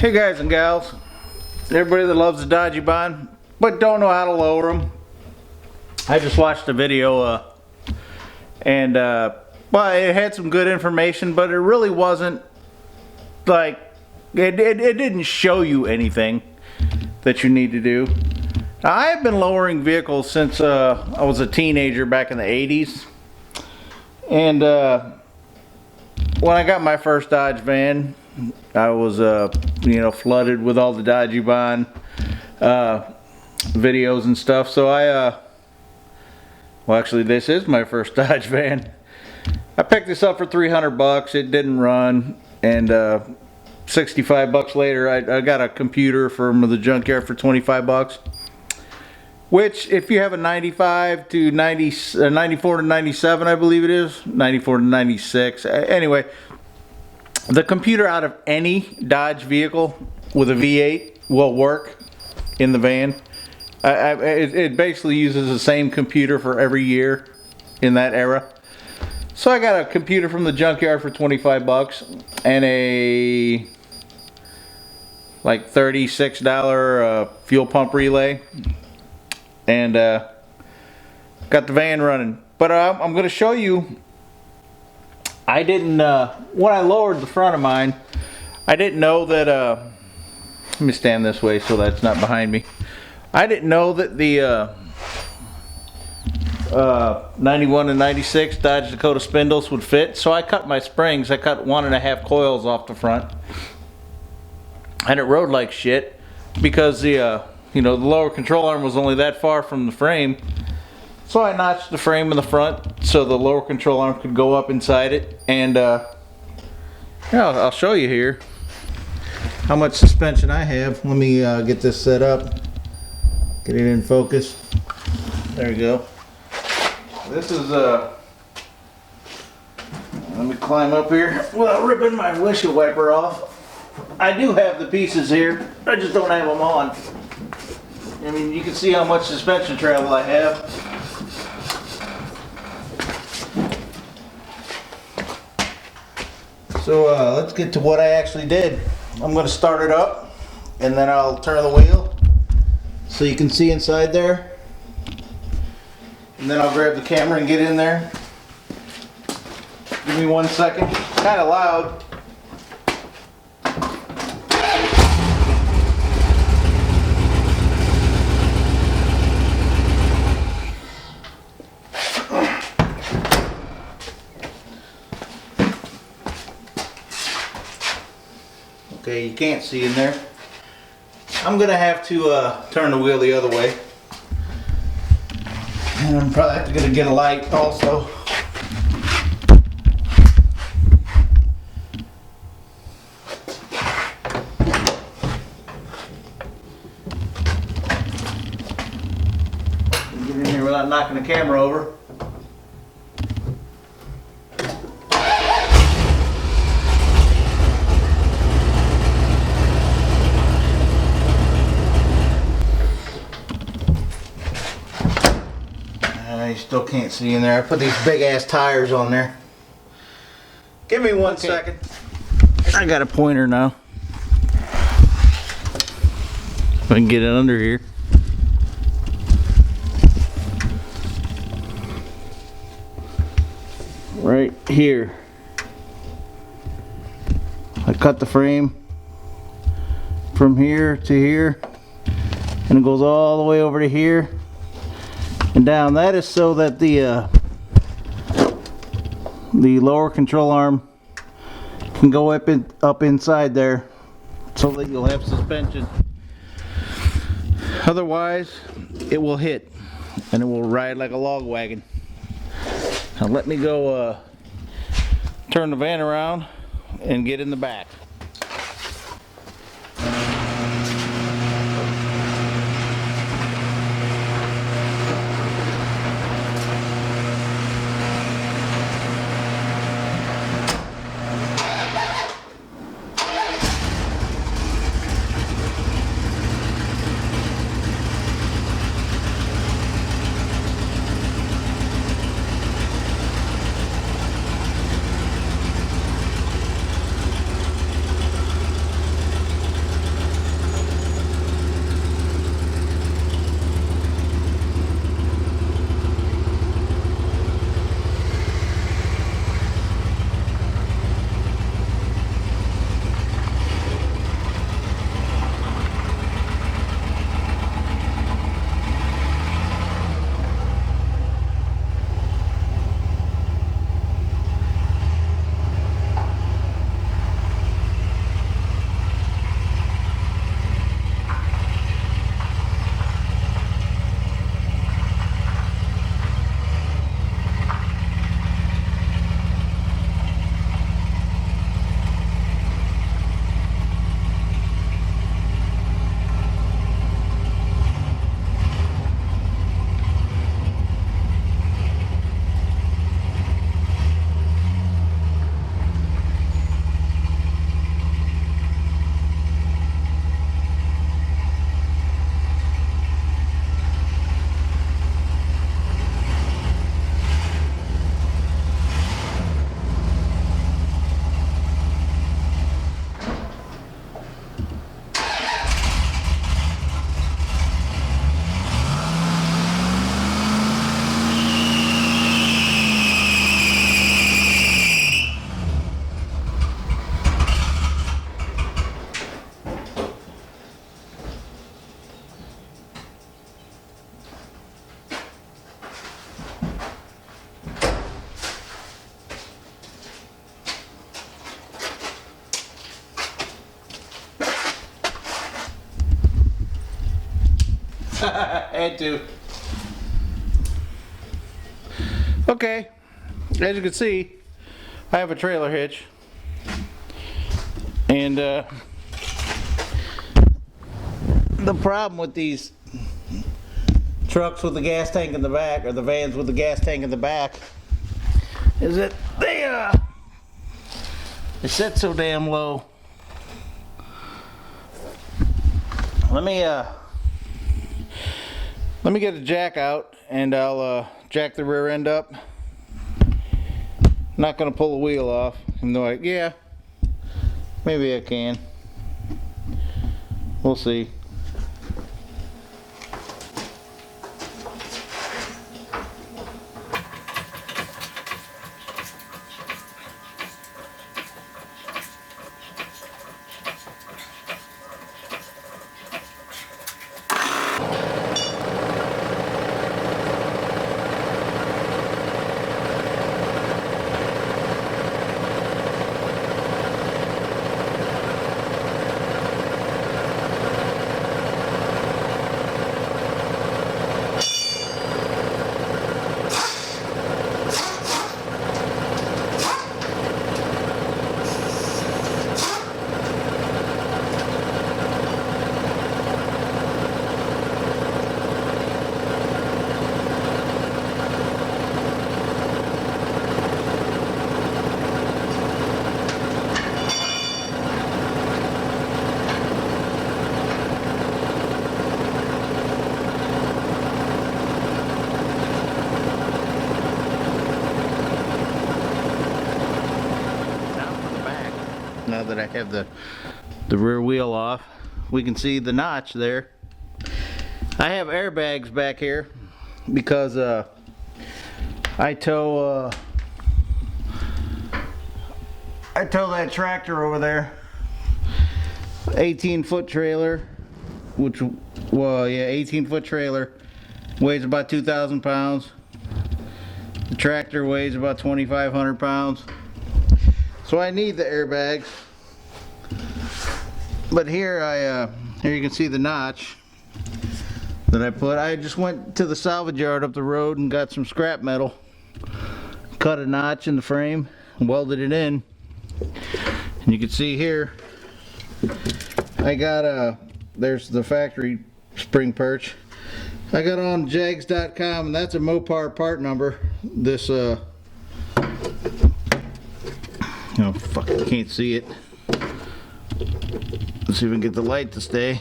Hey guys and gals, everybody that loves the Dajiban but don't know how to lower them. I just watched a video and well, it had some good information, but it really wasn't like it didn't show you anything that you need to do. Now, I've been lowering vehicles since I was a teenager back in the 80s, and when I got my first Dodge van, I was flooded with all the Dajiban videos and stuff. So well, actually this is my first Dodge van. I picked this up for 300 bucks. It didn't run, and 65 bucks later I got a computer from the junkyard for 25 bucks. Which, if you have a 95 to 90, 94 to 97, I believe it is, 94 to 96. Anyway, the computer out of any Dodge vehicle with a V8 will work in the van. It basically uses the same computer for every year in that era. So I got a computer from the junkyard for 25 bucks and a like $36 fuel pump relay, and got the van running. But I'm going to show you. I didn't, when I lowered the front of mine, I didn't know that, let me stand this way so that's not behind me. I didn't know that the 91 and 96 Dodge Dakota spindles would fit, so I cut my springs. I cut 1.5 coils off the front, and it rode like shit because the the lower control arm was only that far from the frame. So I notched the frame in the front so the lower control arm could go up inside it, and yeah, I'll show you here how much suspension I have. Let me get this set up, get it in focus. There we go. This is let me climb up here without ripping my windshield wiper off. I do have the pieces here, I just don't have them on. I mean, you can see how much suspension travel I have. So let's get to what I actually did. I'm going to start it up, and then I'll turn the wheel so you can see inside there. And then I'll grab the camera and get in there. Give me 1 second. Kind of loud. Okay, you can't see in there. I'm gonna have to turn the wheel the other way, and I'm probably gonna get a light also. Get in here without knocking the camera over. You still can't see in there. I put these big ass tires on there. Give me 1 second. I got a pointer now. If I can get it under here. Right here. I cut the frame from here to here, and it goes all the way over to here and down. That is so that the lower control arm can go up inside there, so that you'll have suspension. Otherwise, it will hit and it will ride like a log wagon. Now let me go turn the van around and get in the back. had to. Okay, as you can see, I have a trailer hitch, and the problem with these trucks with the gas tank in the back, or the vans with the gas tank in the back, is that they sit so damn low. Let me get the jack out, and I'll jack the rear end up. Not gonna pull the wheel off, even though yeah, maybe I can. We'll see. Now that I have the rear wheel off, we can see the notch there. I have airbags back here because I tow that tractor over there, 18-foot trailer, which, well, yeah, 18-foot trailer, weighs about 2,000 pounds. The tractor weighs about 2,500 pounds. So I need the airbags. But here here you can see the notch that I put. I just went to the salvage yard up the road and got some scrap metal, cut a notch in the frame, welded it in, and you can see here I got there's the factory spring perch. I got on jags.com, and that's a Mopar part number. This oh fuck, I can't see it. Let's see if we can get the light to stay.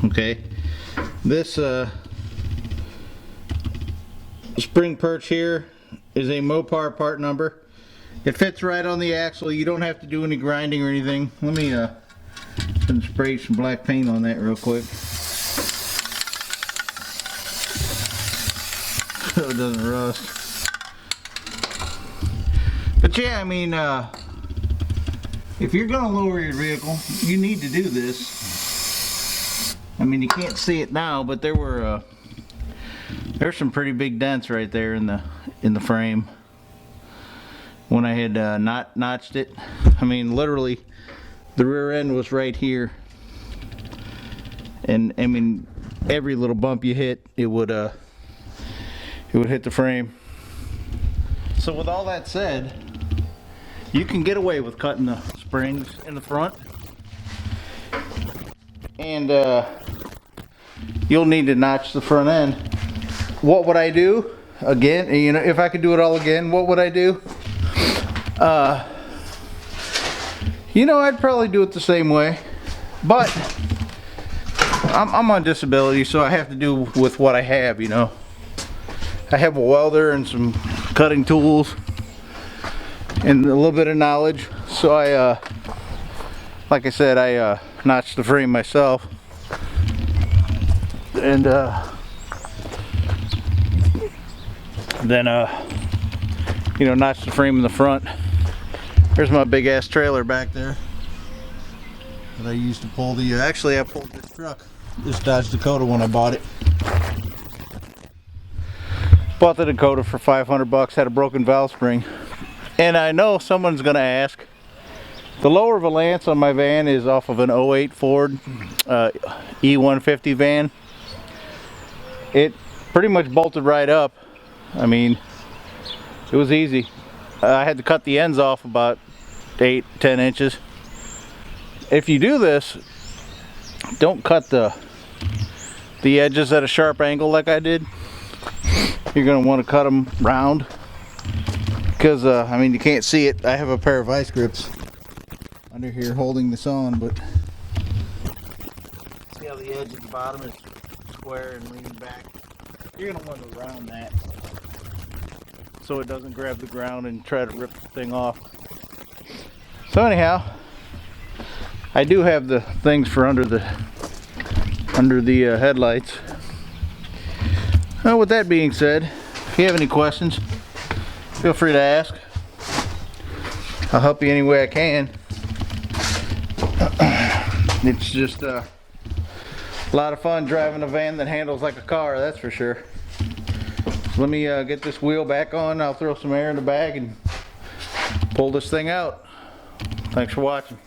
Okay, this spring perch here is a Mopar part number. It fits right on the axle. You don't have to do any grinding or anything. Let me spray some black paint on that real quick so it doesn't rust. But yeah, I mean, if you're gonna lower your vehicle, you need to do this. I mean, you can't see it now, but there's some pretty big dents right there in the frame when I had notched it. I mean, literally, the rear end was right here, and I mean, every little bump you hit, it would hit the frame. So with all that said, you can get away with cutting the springs in the front, and you'll need to notch the front end. What would I do again? You know, if I could do it all again, what would I do? You know, I'd probably do it the same way, but I'm on disability, so I have to do with what I have. You know, I have a welder and some cutting tools and a little bit of knowledge, so I like I said, I notched the frame myself, and then you know, notched the frame in the front. There's my big ass trailer back there that I used to pull the actually I pulled this truck, this Dodge Dakota, when I bought it. Bought the Dakota for 500 bucks, had a broken valve spring. And I know someone's gonna ask, the lower valance on my van is off of an 08 Ford E150 van. it pretty much bolted right up. I mean, it was easy. I had to cut the ends off about 8-10 inches. If you do this, don't cut the edges at a sharp angle like I did. You're going to want to cut them round, because I mean, you can't see it. I have a pair of vice grips under here holding this on, but see how the edge at the bottom is square and leaning back? You're going to want to round that so it doesn't grab the ground and try to rip the thing off. So anyhow, I do have the things for under the headlights. Well, with that being said, if you have any questions, feel free to ask. I'll help you any way I can. It's just a lot of fun driving a van that handles like a car, that's for sure. So let me get this wheel back on. I'll throw some air in the bag and pull this thing out. Thanks for watching.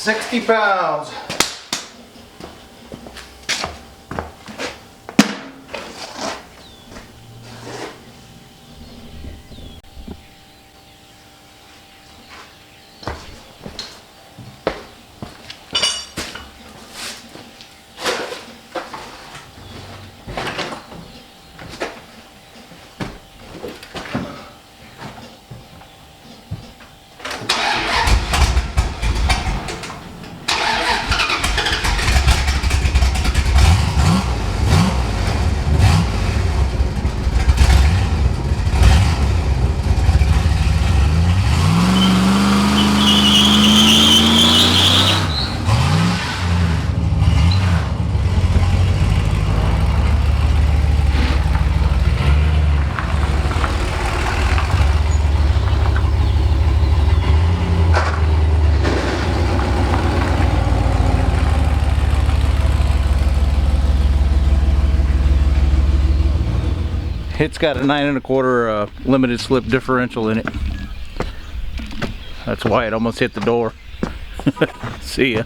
£60. It's got a 9 1/4 limited slip differential in it. That's why it almost hit the door. See ya.